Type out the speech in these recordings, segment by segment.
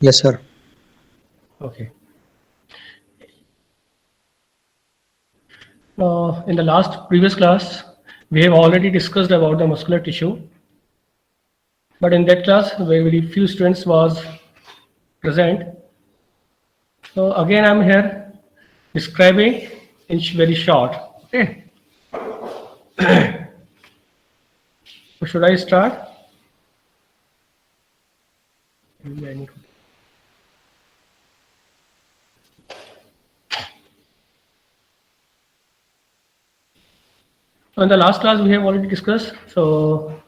Yes, sir. Okay. Now, in the last previous class, we have already discussed about the muscular tissue, but in that class, very few students was present. So again, I'm here describing in very short. Okay. So should I start? So in the last class, we have already discussed so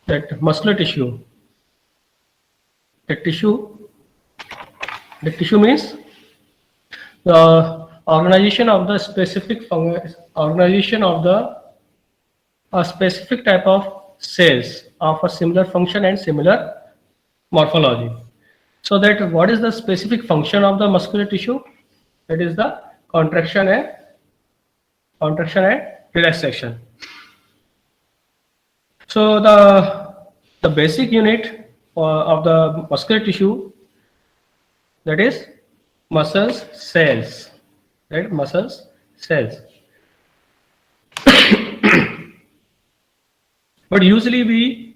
that muscular tissue. The tissue, the tissue means the organization of the organization of the a specific type of cells of a similar function and similar morphology. So that what is the specific function of the muscular tissue? That is the contraction and relaxation. So the basic unit of the muscular tissue, that is muscles cells, right? Muscles cells. But usually we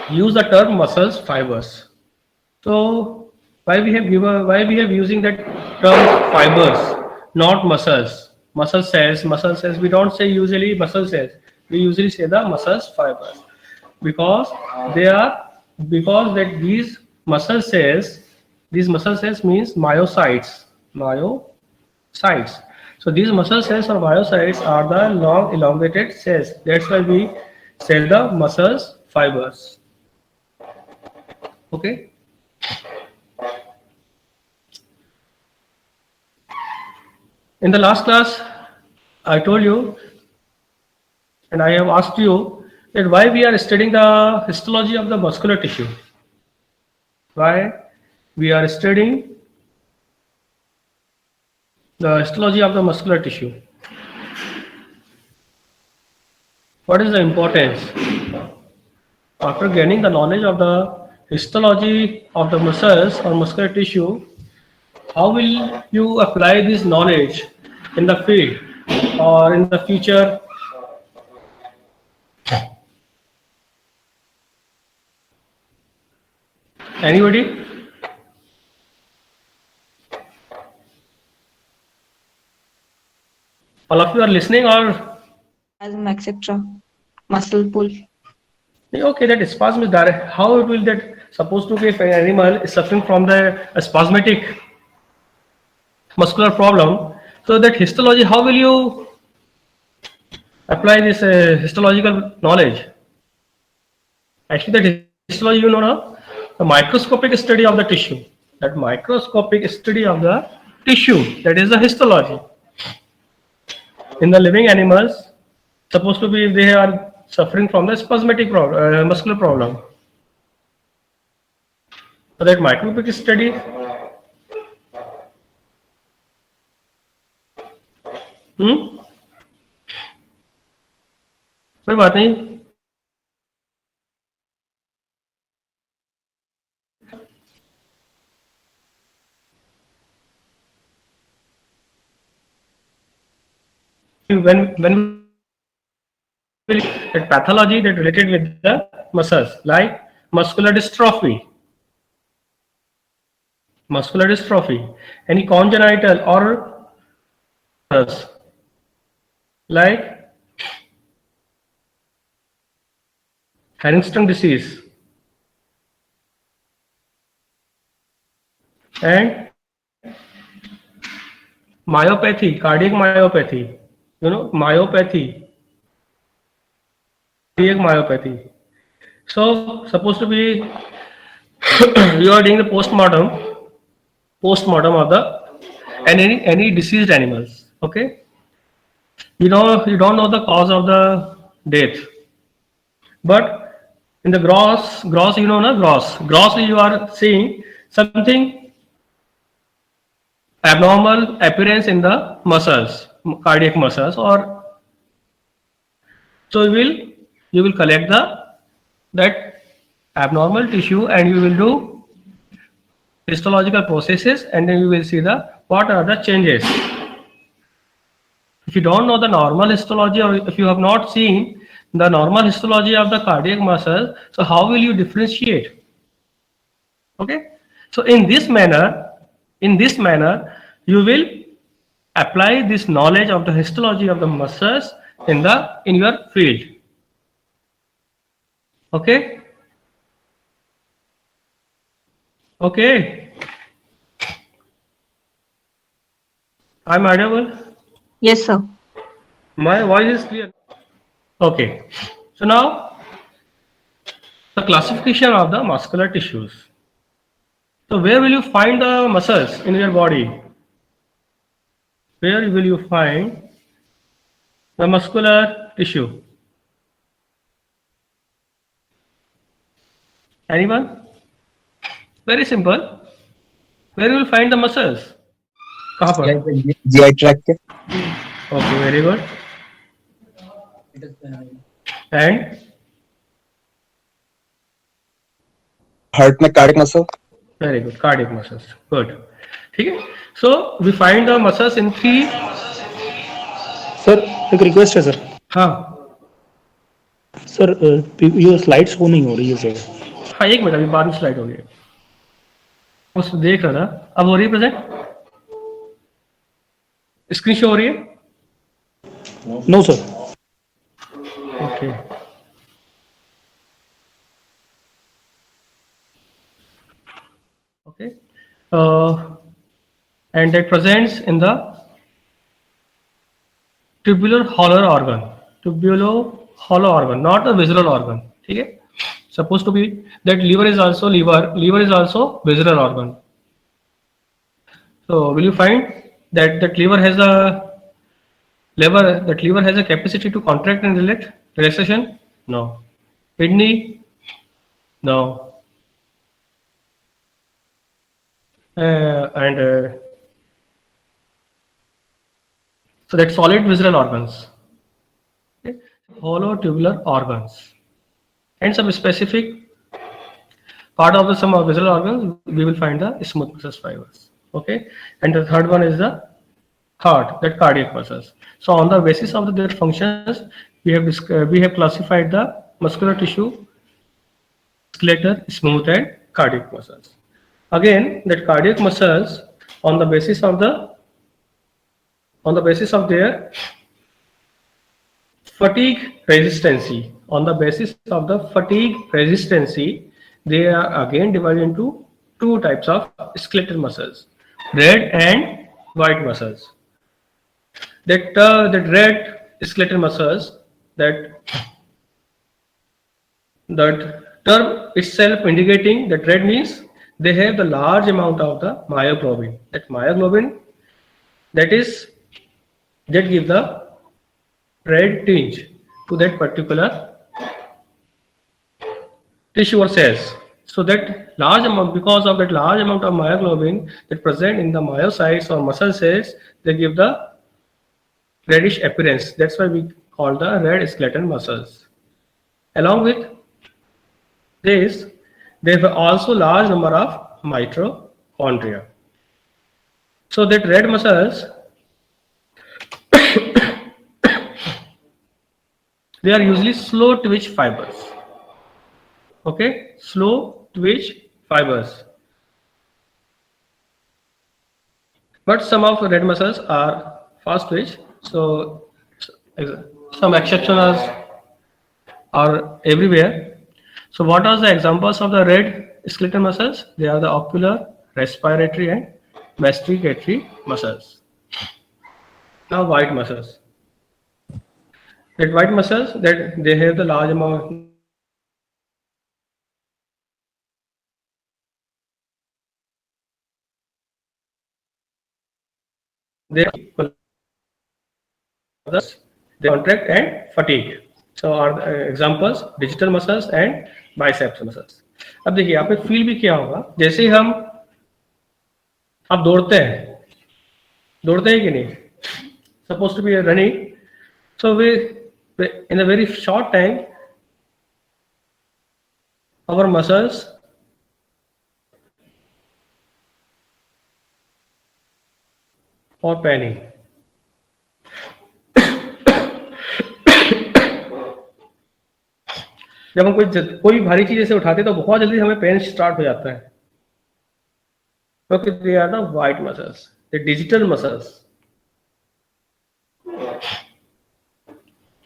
use the term muscles fibers. So why we have using that term fibers, not muscles, muscle cells. We don't say usually muscle cells. We usually say the muscles fibers because they are because that these muscle cells means myocytes, myocytes. So these muscle cells or myocytes are the long elongated cells. That's why we say the muscles fibers. Okay. In the last class, I told you and I have asked you that why we are studying the histology of the muscular tissue. Why we are studying the histology of the muscular tissue. What is the importance? After gaining the knowledge of the histology of the muscles or muscular tissue, how will you apply this knowledge in the field or in the future? Anybody? All of you are listening or Spasm, etc. Muscle pull. okay, that spasm is direct. How it will that supposed to be if an animal is suffering from the spasmodic muscular problem? So that histology, how will you apply this histological knowledge? Actually, that histology, you know now, the microscopic study of the tissue. That microscopic study of the tissue, that is the histology. In the living animals, supposed to be if they are suffering from the spasmodic muscular problem. So that microscopic study. कोई बात नहीं. When that pathology that related with the muscles like muscular dystrophy, any congenital or like Huntington disease and myopathy, cardiac myopathy. You know, myopathy, cardiac myopathy. So supposed to be you are doing the postmortem of the and any diseased animals. Okay, you don't know the cause of the death, but in the gross you know na grossly you are seeing something abnormal appearance in the muscles cardiac muscles, or so you will collect that abnormal tissue and you will do histological processes, and then you will see the what are the changes. If you don't know the normal histology, or if you have not seen the normal histology of the cardiac muscle, so how will you differentiate? Okay, so in this manner, you will apply this knowledge of the histology of the muscles in your field. Okay, okay, I'm audible. Yes, sir. My voice is clear. Okay, so now the classification of the muscular tissues. So where will you find the muscles in your body? Where will you find the muscular tissue? Anyone? Very simple. Where you will find the muscles? कहाँ पर? GI tract के Okay, very good. And heart में cardiac muscle. very good, cardiac muscles. Good. ठीक है. So we find the muscles in three. Sir एक request है sir. हाँ sir ये स्लाइड शो नहीं हो रही है सर. हाँ, एक मिनट, अभी बाद में स्लाइड हो गई. उस देख रहा था. अब हो रही है प्रेजेंट? स्क्रीन शो हो रही है? No sir. Okay. Okay. And that presents in the tubular hollow organ. Tubular hollow organ, not a visceral organ. ठीक है? Supposed to be that liver is also visceral organ. So will you find that liver has a capacity to contract and relaxation? No. Kidney? No. So that's solid visceral organs. Okay. Hollow tubular organs. And some specific part of some visceral organs, we will find the smooth muscle fibers. Okay. And the third one is the heart, that cardiac muscles. So on the basis of their functions, we have classified the muscular tissue, skeletal, smooth, and cardiac muscles. Again, that cardiac muscles, on the basis of their fatigue resistancy, they are again divided into two types of skeletal muscles, red and white muscles. That red skeletal muscles, that term itself indicating that red means they have the large amount of the myoglobin. That myoglobin, that give the red tinge to that particular tissue or cells. So that large amount, because of that large amount of myoglobin that present in the myocytes or muscle cells, they give the reddish appearance. That's why we call the red skeletal muscles. Along with this, they have also large number of mitochondria. So that red muscles, they are usually slow twitch fibers. Okay, slow twitch fibers. But some of the red muscles are fast twitch. So some exceptions are everywhere. So what are the examples of the red skeletal muscles? They are the ocular, respiratory, and masticatory muscles. Now white muscles. That white muscles, that they have the large amount. They contract and fatigue. So are the examples digital muscles and biceps muscles. अब देखिए आप में feel भी क्या होगा, जैसे ही आप दौड़ते हैं कि नहीं, supposed to be running. So we in a very short time, our muscles are paining. जब हम कोई भारी चीज ऐसे उठाते हैं तो बहुत जल्दी हमें पेन स्टार्ट हो जाता है, क्योंकि they are the white muscles, the digital muscles.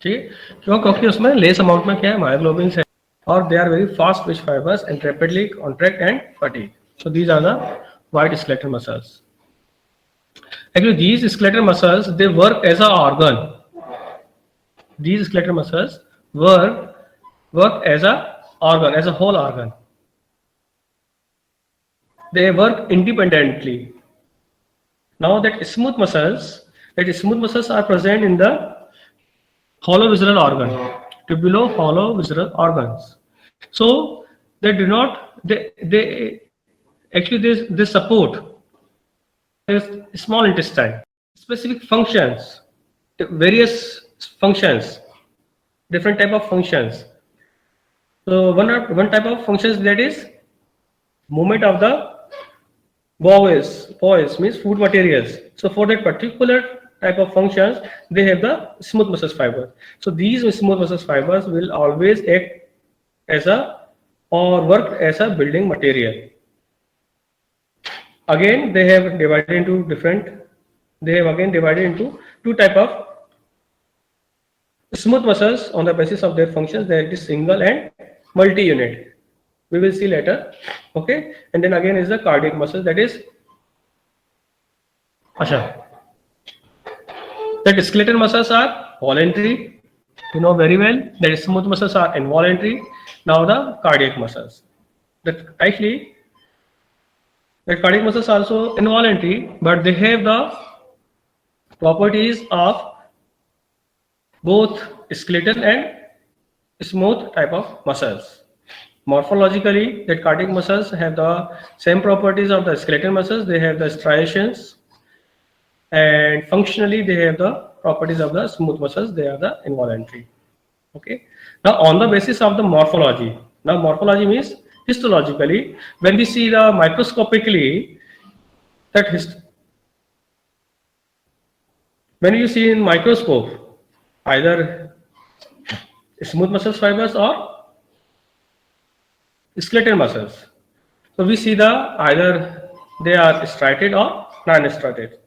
ठीक है, क्योंकि उसमें लेस अमाउंट में क्या है, मायोग्लोबिन है, और they are very fast twitch fibres and rapidly contract and fatigue. So these are the white skeletal muscles. Actually, these skeletal muscles, they work as an organ. These skeletal muscles work as a organ, as a whole organ. They work independently. Now that smooth muscles are present in the hollow visceral organ, tubulo hollow visceral organs. So they do not, they actually they support small intestine, specific functions, various functions, different type of functions. So one type of functions, that is movement of the bowels means food materials. So for that particular type of functions, they have the smooth muscle fibers. So these smooth muscle fibers will always act as a or work as a building material. Again, they have divided into two type of smooth muscles on the basis of their functions. There is single and multi-unit. We will see later. Okay, and then again is the cardiac muscle, that is that skeletal muscles are voluntary. You know very well that smooth muscles are involuntary. Now the cardiac muscles, that actually the cardiac muscles are also involuntary, but they have the properties of both skeletal and smooth type of muscles. Morphologically, the cardiac muscles have the same properties of the skeletal muscles. They have the striations, and functionally they have the properties of the smooth muscles. They are the involuntary. Okay. Now on the basis of the morphology, now morphology means histologically, when we see the microscopically, that when you see in microscope either smooth muscle fibers or skeletal muscles, so we see the either they are striated or non-striated.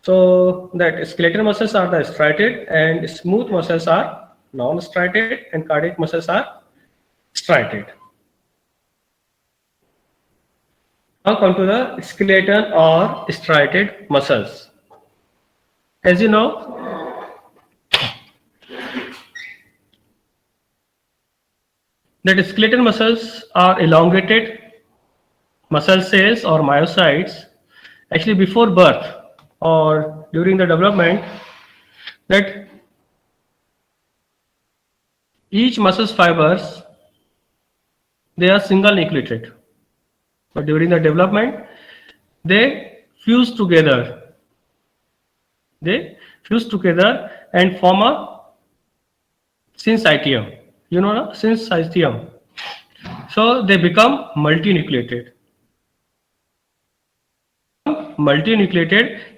So that skeletal muscles are the striated and smooth muscles are non-striated, and cardiac muscles are striated. Now come to the skeletal or striated muscles. As you know, that skeletal muscles are elongated muscle cells or myocytes. Actually, before birth or during the development, that each muscle fibers, they are single nucleated. But during the development, they fuse together. They fuse together and form a syncytium. You know, syncytium. So they become multinucleated.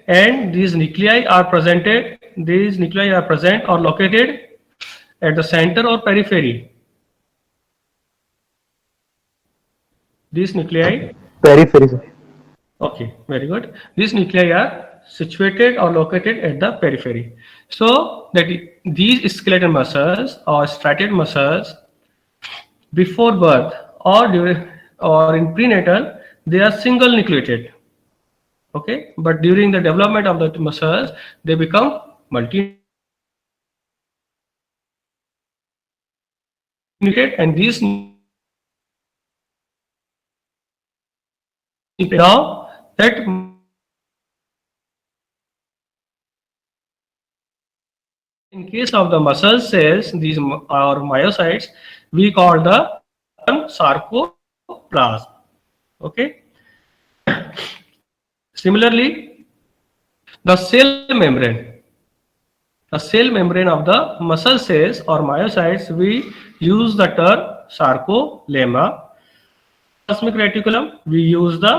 And these nuclei are present or located at the center or periphery. These nuclei, Periphery. okay, very good. These nuclei are situated or located at the periphery. So that these skeletal muscles or striated muscles, before birth or during or in prenatal, they are single nucleated. Okay, but during the development of the muscles, they become multi-nucleated, and these now that in case of the muscle cells, these are myocytes, we call the sarcoplasm. Okay. Similarly, the cell membrane, the cell membrane of the muscle cells or myocytes, we use the term sarcolemma. Plasmic reticulum, we use the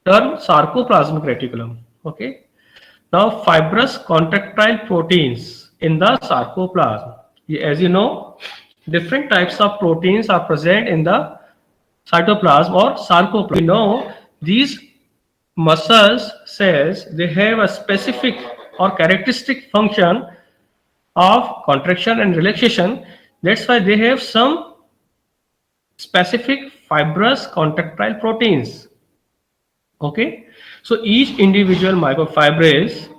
term sarcoplasmic reticulum. Okay. Now, fibrous contractile proteins in the sarcoplasm. As you know, different types of proteins are present in the cytoplasm or sarcoplasm. We know these muscles cells, they have a specific or characteristic function of contraction and relaxation. That's why they have some specific fibrous contractile proteins. Okay, so each individual myofibrils,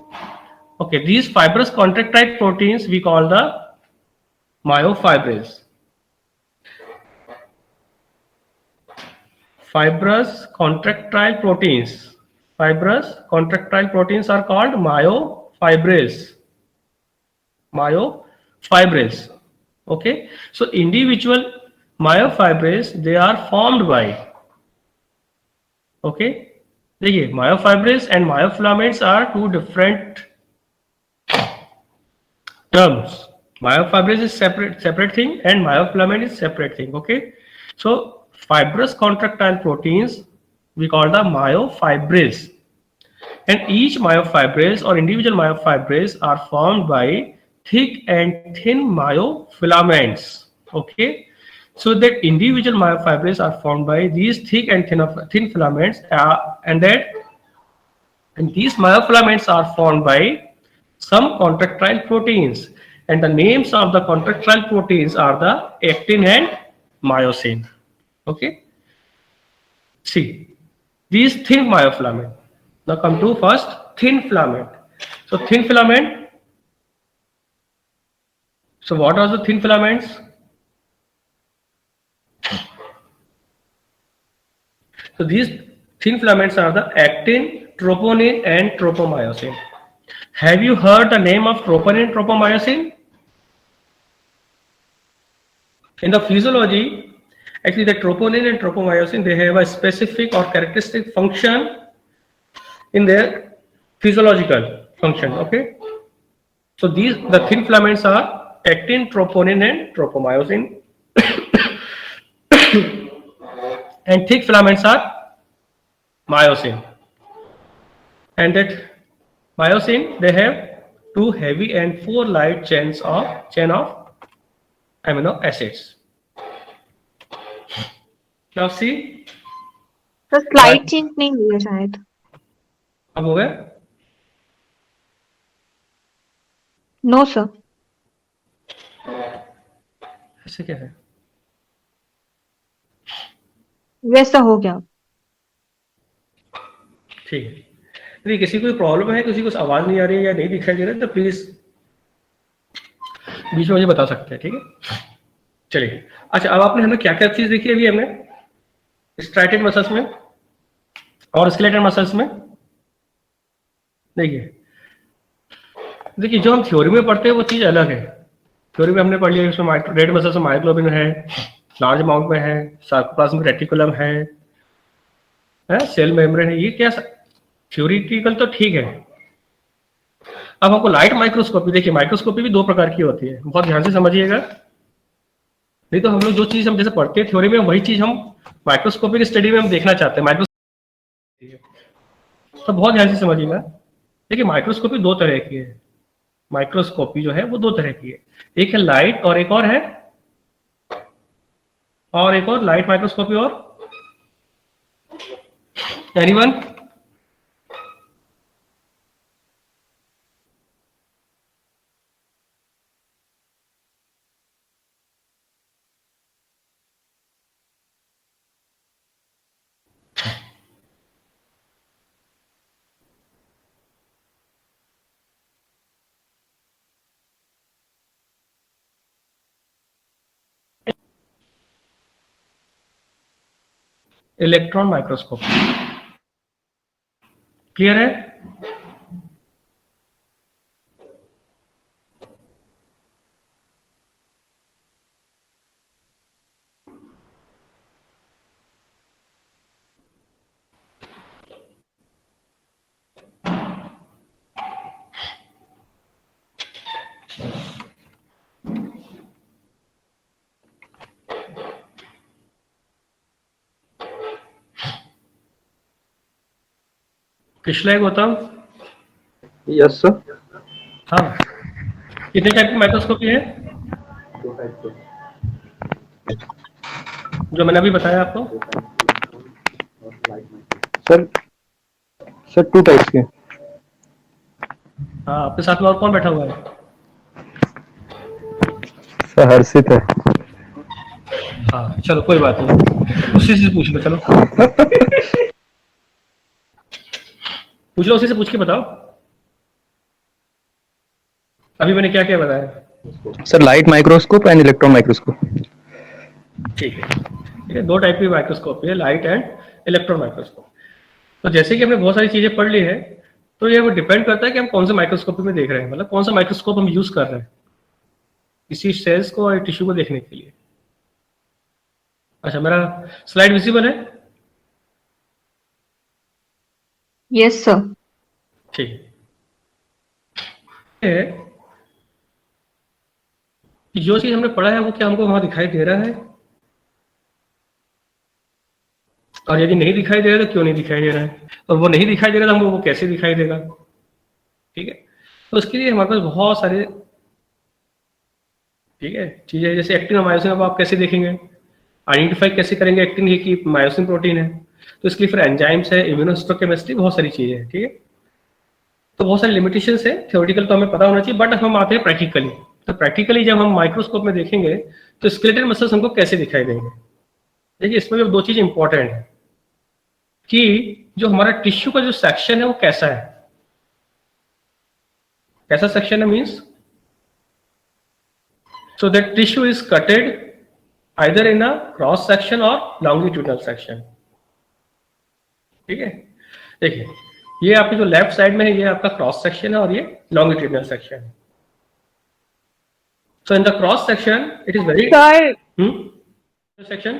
okay, these fibrous contractile proteins we call the myofibrils. Fibrous contractile proteins. Fibrous contractile proteins are called myofibrils. Myofibrils. Okay, so individual myofibrils, they are formed by, okay, देखिए myofibrils and myofilaments are two different terms. Myofibrils is separate thing and myofilament is separate thing. Okay, so fibrous contractile proteins we call the myofibrils, and each myofibrils or individual myofibrils are formed by thick and thin myofilaments. Okay, so that individual myofibrils are formed by these thick and thin filaments, and these myofilaments are formed by some contractile proteins, and the names of the contractile proteins are the actin and myosin. Okay, see these thin myofilament. Now come to first thin filament. So thin filament, so what are the thin filaments? So these thin filaments are the actin, troponin and tropomyosin. Have you heard the name of troponin, tropomyosin? In the physiology, actually the troponin and tropomyosin, they have a specific or characteristic function in their physiological function. Okay, so these the thin filaments are actin, troponin and tropomyosin, and thick filaments are myosin. And that myosin, they have 2 heavy and 4 light chain of amino acids. Now see, तो slide change नहीं हुई है शायद. अब हो गया. No sir. ऐसे क्या है? वैसा हो गया. ठीक है. यदि किसी को प्रॉब्लम है, किसी को आवाज नहीं आ रही है या नहीं दिखाई दे रहा है, तो प्लीज बीच में मुझे बता सकते हैं. ठीक है, चलिए. अच्छा, अब आपने हमें क्या क्या चीज देखी अभी हमने स्ट्राइटेड मसल्स में और स्केलेटल मसल्स में. देखिए जो हम थ्योरी में पढ़ते हैं वो चीज अलग है. थ्योरी में हमने पढ़ लिया इसमें रेड मसल्स में मायोग्लोबिन है, लार्ज अमाउंट में है, सार्कोप्लाज्मिक रेटिकुलम है, सेल मेम्ब्रेन है. ये क्या थ्योरिटिकल तो ठीक है. अब हमको लाइट माइक्रोस्कोपी, देखिए माइक्रोस्कोपी भी 2 प्रकार की होती है, बहुत ध्यान से समझिएगा. नहीं तो हम लोग जो चीज हम जैसे पढ़ते हैं थ्योरी में, वही चीज हम माइक्रोस्कोपिक स्टडी में हम देखना चाहते हैं. माइक्रोस्कोपी तो बहुत ध्यान से समझिएगा. देखिए माइक्रोस्कोपी 2 तरह की है. माइक्रोस्कोपी जो है वो 2 तरह की है. एक है लाइट और एक और है, और एक और लाइट माइक्रोस्कोपी. और एनीवन? Electron microscope. क्लियर है? Krishna Gautam, yes sir. हाँ, कितने टाइप की माइक्रोस्कोपी है जो मैंने अभी बताया आपको? सर सर 2 टाइप्स के। हाँ, आपके साथ में और कौन बैठा हुआ है? सर हर्षित है। हाँ, चलो कोई बात नहीं, उसी से पूछ लो, चलो पूछ लो, उसी से पूछ के बताओ अभी मैंने क्या क्या बताया। Sir light microscope and electron microscope. ठीक है, दो टाइप की माइक्रोस्कोप है, लाइट एंड इलेक्ट्रॉन माइक्रोस्कोप। तो जैसे कि हमने बहुत सारी चीजें पढ़ ली है, तो ये वो डिपेंड करता है कि हम कौन से माइक्रोस्कोप में देख रहे हैं, मतलब कौन सा माइक्रोस्कोप हम यूज कर रहे हैं किसी सेल्स को और टिश्यू को देखने के लिए। अच्छा, मेरा स्लाइड विजिबल है? Yes sir. ठीक है, कि जो चीज हमने पढ़ा है वो क्या हमको वहां दिखाई दे रहा है, और यदि नहीं दिखाई दे रहा है तो क्यों नहीं दिखाई दे रहा है, और वो नहीं दिखाई दे रहा तो हमको वो कैसे दिखाई देगा। ठीक है, तो उसके लिए हमारे पास बहुत सारे, ठीक है, चीजें, जैसे एक्टिन और मायोसिन, अब आप कैसे देखेंगे, आइडेंटिफाई कैसे करेंगे एक्टिन की मायोसिन प्रोटीन है, तो इसके लिए फिर एंजाइम्स है, इम्यूनोहिस्टोकेमिस्ट्री, बहुत सारी चीजें हैं। ठीक है, तो बहुत सारी लिमिटेशंस है, थ्योरेटिकल तो हमें पता होना चाहिए, बट हम आते हैं प्रैक्टिकली। तो प्रैक्टिकली जब हम माइक्रोस्कोप में देखेंगे तो स्केलेटल मसल्स हमको कैसे दिखाई देंगे। देखिए, इसमें भी दो चीज इंपॉर्टेंट है कि जो हमारा टिश्यू का जो सेक्शन है वो कैसा है, कैसा सेक्शन है, means so that tissue is cutted either in a cross section or longitudinal section। ठीक है, देखिए ये आपके जो लेफ्ट साइड में है ये आपका क्रॉस सेक्शन है और ये लॉन्गिट्यूडिनल सेक्शन है। So in the cross section it is very sir section,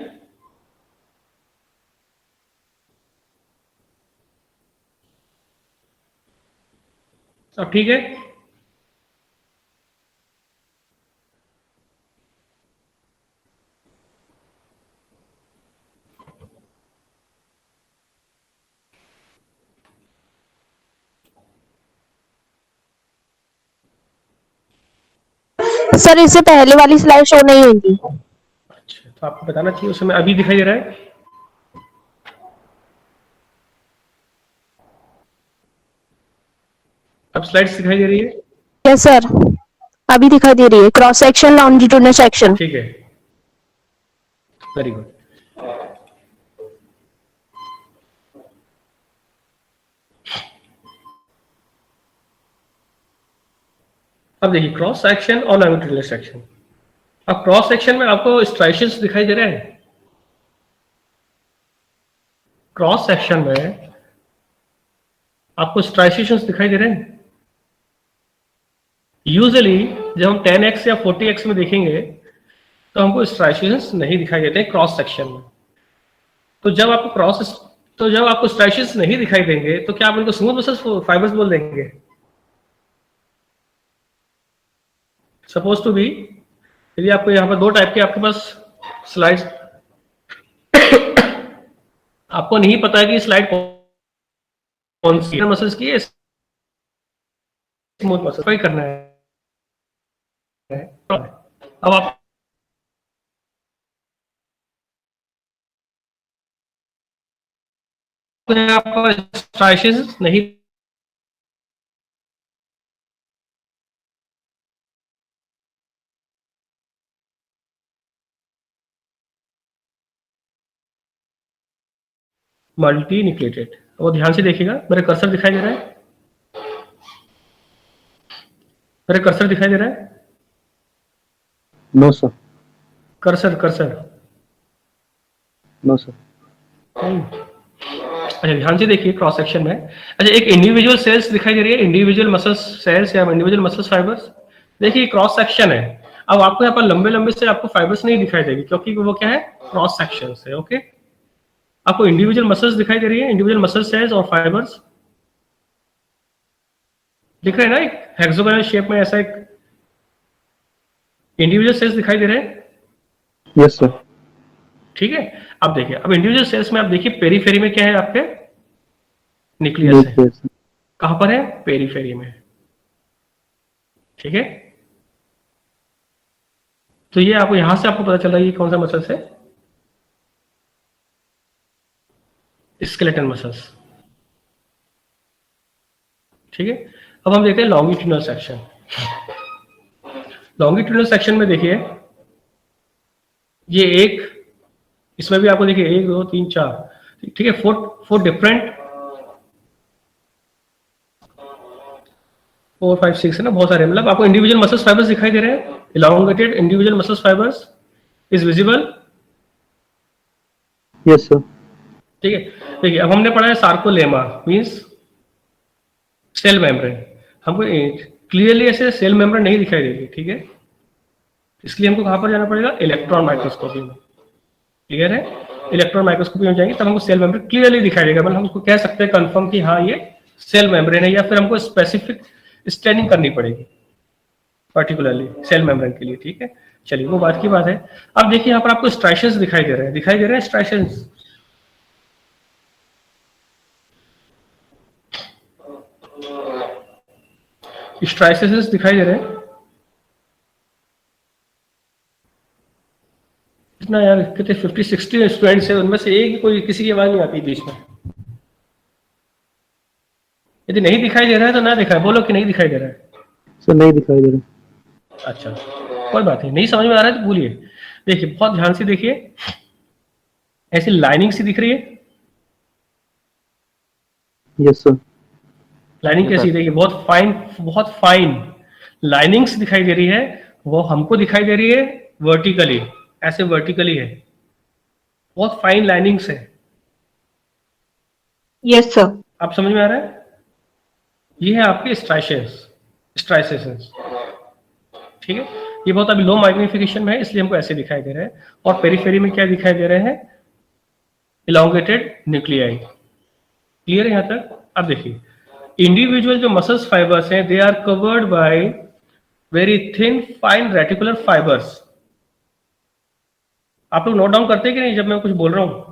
अब ठीक है, सर इससे पहले वाली स्लाइड शो नहीं हुई थी। अच्छा तो आपको बताना चाहिए उसमें अभी दिखाई दे रहा है। अब स्लाइड्स दिखाई दे रही है? यस सर, अभी दिखाई दे रही है, क्रॉस सेक्शन लॉन्जिट्यूडनल सेक्शन। ठीक है, वेरी गुड। अब देखिए क्रॉस सेक्शन और लॉन्गिट्यूडिनल सेक्शन। अब क्रॉस सेक्शन में आपको स्ट्राइशंस दिखाई दे रहे हैं, क्रॉस सेक्शन में आपको स्ट्राइशंस दिखाई दे रहे हैं। यूजुअली जब हम 10x या 40x में देखेंगे तो हमको स्ट्राइशंस नहीं दिखाई देते क्रॉस सेक्शन में। तो जब आपको स्ट्राइशंस नहीं दिखाई देंगे तो क्या आप इनको स्मूथ मसल्स फाइबर्स बोल देंगे? सपोज टू बी, यदि आपको यहाँ पर दो टाइप के आपके पास स्लाइड्स आपको नहीं पता है कि स्लाइड कौन सी मसल्स की है, स्मूथ मसल कोई करना है। अब आप स्ट्राइशंस नहीं मल्टी न्यूक्लिएटेड, वो ध्यान से देखिएगा, मेरे कर्सर दिखाई दे रहा है, मेरे कर्सर दिखाई दे रहा है? No sir. Cursor cursor no sir. अच्छा ध्यान से देखिए क्रॉस सेक्शन में। अच्छा, एक इंडिविजुअल सेल्स दिखाई दे रही है, इंडिविजुअल मसल्स सेल्स या इंडिविजुअल मसल्स फाइबर्स। देखिए क्रॉस सेक्शन है, अब आपको यहाँ पर लंबे लंबे से आपको फाइबर्स नहीं दिखाई देगी क्योंकि वो क्या है, क्रॉस सेक्शन है। ओके, आपको इंडिविजुअल मसल्स दिखाई दे रही है, इंडिविजुअल मसल सेल्स और फाइबर्स दिख रहे हैं ना, एक हेक्सागोनल शेप में ऐसा एक इंडिविजुअल सेल्स दिखाई दे रहे हैं। Yes sir. ठीक है, अब देखिए, अब इंडिविजुअल सेल्स में आप देखिए पेरीफेरी में क्या है आपके, न्यूक्लियस है। Nucleus. कहां पर है? पेरीफेरी में। ठीक है, तो ये आपको यहां से आपको पता चल रहा है ये कौन सा मसल्स है? Skeletal muscles. ठीक है, अब हम देखते हैं लॉन्गिट्यूडनल सेक्शन। लॉन्गिट्यूडनल सेक्शन में देखिए, ये एक, इसमें भी आपको देखिए 1 2 3 4, ठीक है, फोर डिफरेंट, 4 5 6 है ना, बहुत सारे, मतलब आपको इंडिविजुअल मसल्स फाइबर्स दिखाई दे रहे हैं। Elongated individual muscles fibres is visible. Yes, sir. ठीक है, देखिए अब हमने पढ़ा है सार्कोलेमा मींस सेल मेम्ब्रेन। हमको क्लियरली ऐसे सेल मेम्ब्रेन नहीं दिखाई देगी। ठीक है, इसलिए हमको कहां पर जाना पड़ेगा? इलेक्ट्रॉन माइक्रोस्कोपी में। क्लियर है? इलेक्ट्रॉन माइक्रोस्कोपी में जाएंगे तब हमको सेल मेम्ब्रेन क्लियरली दिखाई देगा, मतलब हम उसको कह सकते हैं कंफर्म कि हाँ ये सेल मेम्ब्रेन है, या फिर हमको स्पेसिफिक स्टैनिंग करनी पड़ेगी पर्टिकुलरली सेल मेम्ब्रेन के लिए। ठीक है, चलिए वो बात की बात है। अब देखिए यहाँ पर आपको स्ट्राइशंस दिखाई दे रहे हैं स्ट्राइशंस। स्ट्राइशंस दिखाई दे रहे हैं। इतना यार कितने 50-60 स्टूडेंट्स हैं, उनमें से एक ही कोई किसी की आवाज नहीं आती बीच में। यदि नहीं दिखाई दे रहा है तो ना दिखाए, बोलो कि नहीं दिखाई दे रहा है। Sir, नहीं दिखाई दे रहा। अच्छा, कोई बात नहीं समझ में आ रहा है तो बोलिए। देखिए बहुत ध्यान से देखिए, ऐसी लाइनिंग सी दिख रही है। Yes, sir. लाइनिंग कैसी देखिए, बहुत फाइन लाइनिंग्स दिखाई दे रही है। वो हमको दिखाई दे रही है वर्टिकली, ऐसे वर्टिकली है, बहुत फाइन लाइनिंग्स है। Yes, sir. आप समझ में आ रहा है? ये है आपके स्ट्राइसेशंस। ठीक है, ये बहुत अभी लो मैग्निफिकेशन में है, इसलिए हमको ऐसे दिखाई दे रहे हैं। और पेरीफेरी में क्या दिखाई दे रहे हैं? Elongated nuclei. क्लियर है यहाँ तक? अब देखिए, इंडिविजुअल जो मसल्स फाइबर्स हैं, they are covered by very thin fine reticular fibres. आप लोग नोट डाउन करते हैं कि नहीं जब मैं कुछ बोल रहा हूं?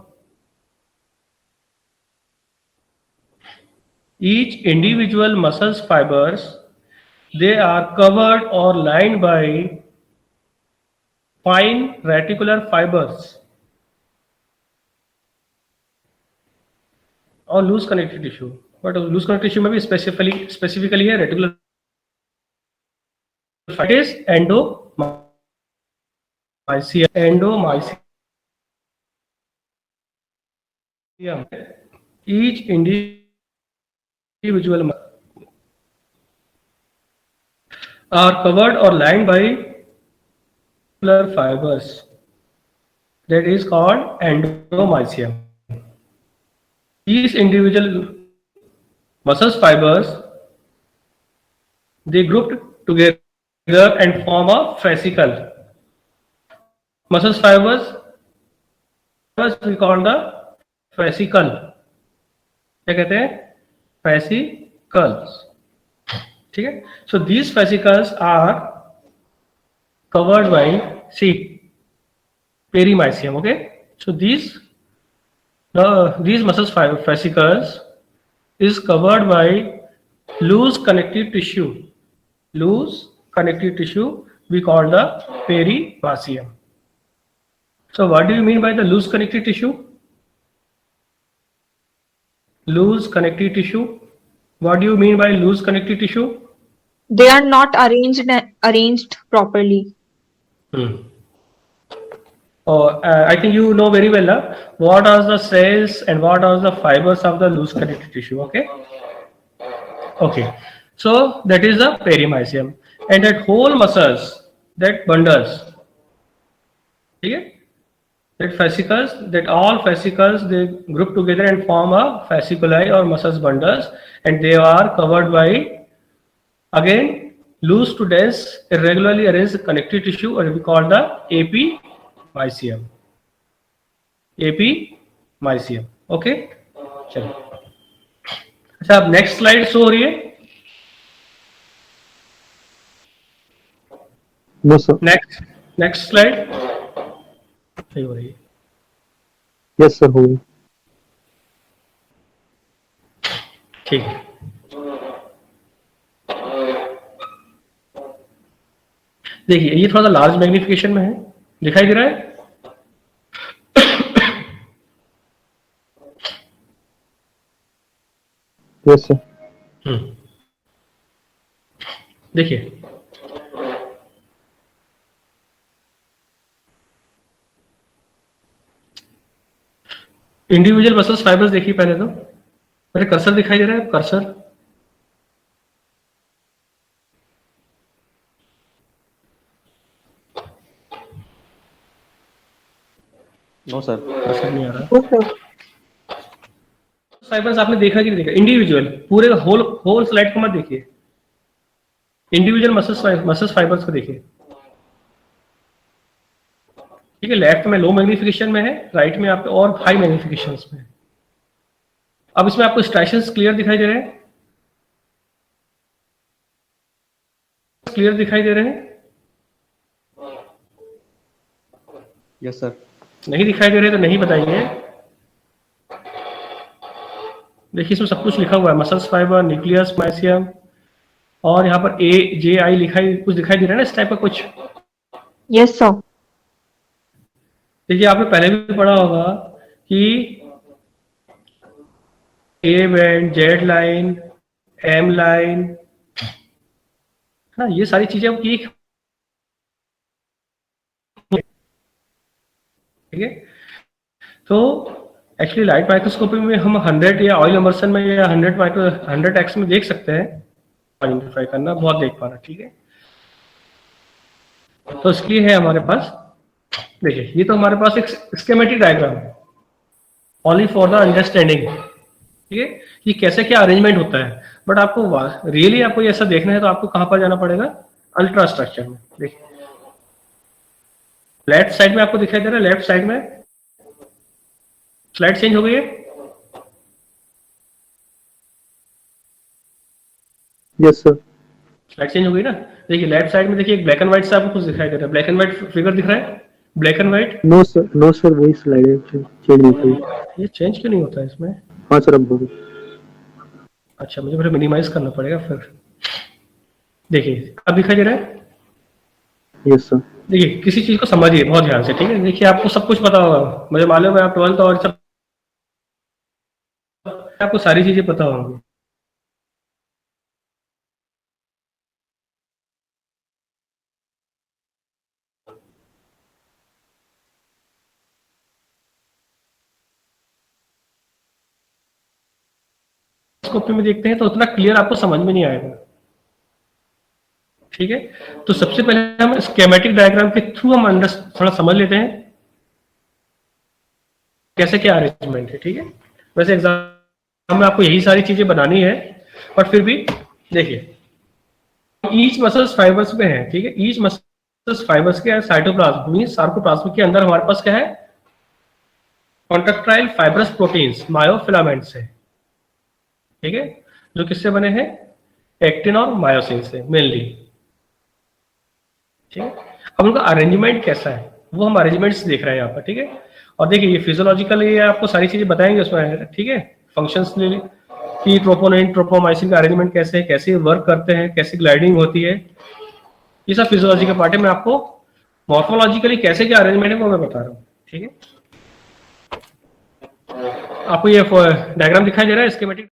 Each individual muscles fibers, they are covered or lined by fine reticular fibers or loose connective tissue. But loose connective tissue में भी specifically है reticular fibers, endomysium. Each individual are covered or lined by reticular fibers. That is called endomysium. These individual muscle fibers, they grouped together and form a fascicle. Muscle fibers we call the fascicle. क्या कहते हैं? Fascicles. ठीक है, so these fascicles are covered by, see, perimysium. Okay, so these muscle fascicles is covered by loose connective tissue. Loose connective tissue we call the perimysium. So what do you mean by the loose connective tissue? Loose connective tissue. What do you mean by loose connective tissue? They are not arranged properly. I think you know very well what are the cells and what are the fibers of the loose connective tissue. Okay, so that is the perimysium, and that whole muscles, that bundles, okay, that fascicles, that all fascicles, they group together and form a fasciculi or muscles bundles, and they are covered by, again, loose to dense irregularly arranged connective tissue, or we call the epimysium. Okay, चलिए। अच्छा, अब next slide show हो रही है? No, sir. Next slide सही हो रही है? Yes, sir. हो गई। ठीक है, देखिए ये थोड़ा सा लार्ज मैग्निफिकेशन में है, दिखाई दे रहा है? Yes sir. देखिए इंडिविजुअल मसल्स फाइबर्स देखिए पहले तो, मेरे कर्सर दिखाई दे रहा है, कर्सर नो सर। कर्सर नहीं आ रहा। फाइबर्स आपने देखा कि नहीं देखा? इंडिविजुअल पूरे होल स्लाइड को मत देखिए, इंडिविजुअल मसल्स फाइबर्स को देखिए। ठीक है, लेफ्ट में लो मैग्निफिकेशन में है, राइट में आपके और हाई मैग्निफिकेशन में है। अब इसमें आपको स्ट्राइशंस क्लियर दिखाई दे रहे हैं, क्लियर दिखाई दे रहे हैं? Yes sir. नहीं दिखाई दे रहे तो नहीं बताइए। देखिए इसमें सब कुछ लिखा हुआ है, मसल्स फाइबर, न्यूक्लियस, माइसियम, और यहाँ पर AJI लिखा कुछ दिखाई दे रहा है ना इस टाइप का कुछ। Yes, sir. देखिए आपने पहले भी पढ़ा होगा कि A band, Z line, M line, ना ये सारी चीजें अब की, ठीक है। तो एक्चुअली लाइट माइक्रोस्कोपी में हम 100 या ऑयल इमर्शन में या 100x में देख सकते हैं, आइडेंटिफाई करना बहुत देख पाना, ठीक है। तो इसलिए है हमारे पास, देखिए ये तो हमारे पास एक स्कीमेटिक डायग्राम है, ओनली फॉर द अंडरस्टैंडिंग, ठीक है, कि कैसे क्या अरेंजमेंट होता है। बट आपको रियली आपको ऐसा देखना है तो आपको कहां पर जाना पड़ेगा? अल्ट्रा स्ट्रक्चर में। देखिए लेफ्ट साइड में आपको दिखाई दे रहा है, लेफ्ट साइड में स्लाइड चेंज हो गई है। Yes sir. स्लाइड चेंज हो गई ना? देखिए लेफ्ट साइड में देखिए एक ब्लैक एंड व्हाइट से आपको कुछ दिखाई दे रहा है, ब्लैक एंड व्हाइट फिगर दिख रहा है, black and white. No sir वही स्लाइड है, चेंज नहीं हुई। ये चेंज क्यों नहीं होता है इसमें? हाँ सर अब होगी। अच्छा मुझे फिर मिनिमाइज करना पड़ेगा फिर। देखिए अब दिखाई दे रहा है? Yes sir. देखिए किसी चीज को समझिए बहुत ध्यान से, ठीक है। देखिए आपको सब कुछ पता होगा, मुझे मालूम है आप 12th और सब आपको सारी चीजें पता होंगी। स्कोप में देखते हैं तो उतना क्लियर आपको समझ में नहीं आएगा, ठीक है। तो सबसे पहले हम स्कीमेटिक डायग्राम के थ्रू हम थोड़ा समझ लेते हैं कैसे क्या अरेंजमेंट है, ठीक है। वैसे एग्जाम में आपको यही सारी चीजें बनानी है, पर फिर भी देखिए ईच मसल्स फाइबर्स में है, ठीक है। ईच मसल्स फाइबर्स के साइटोप्लाज्म मींस सार्कोप्लाज्म के अंदर हमारे पास क्या है? कॉन्ट्रैक्टाइल फाइब्रस प्रोटीन्स, मायोफिलामेंट्स है, ठीक है, जो किससे बने हैं? एक्टिन और मायोसिन से मेनली, ठीक है। अब उनका अरेंजमेंट कैसा है वो हम अरेंजमेंट्स देख रहे हैं यहाँ पर, ठीक है। और देखिए ये फिजियोलॉजिकल, ये आपको सारी चीजें बताएंगे उसमें, ठीक है। फंक्शंस की ट्रोपोनिन ट्रोपोमाइसिन का अरेंजमेंट कैसे है, कैसे वर्क करते हैं, कैसे ग्लाइडिंग होती है, ये सब फिजियोलॉजी का पार्ट है। मैं आपको मॉर्फोलॉजिकली कैसे क्या अरेंजमेंट है वो मैं बता रहा हूँ, ठीक है। आपको ये डायग्राम दिखाई दे रहा है स्कीमेटिक।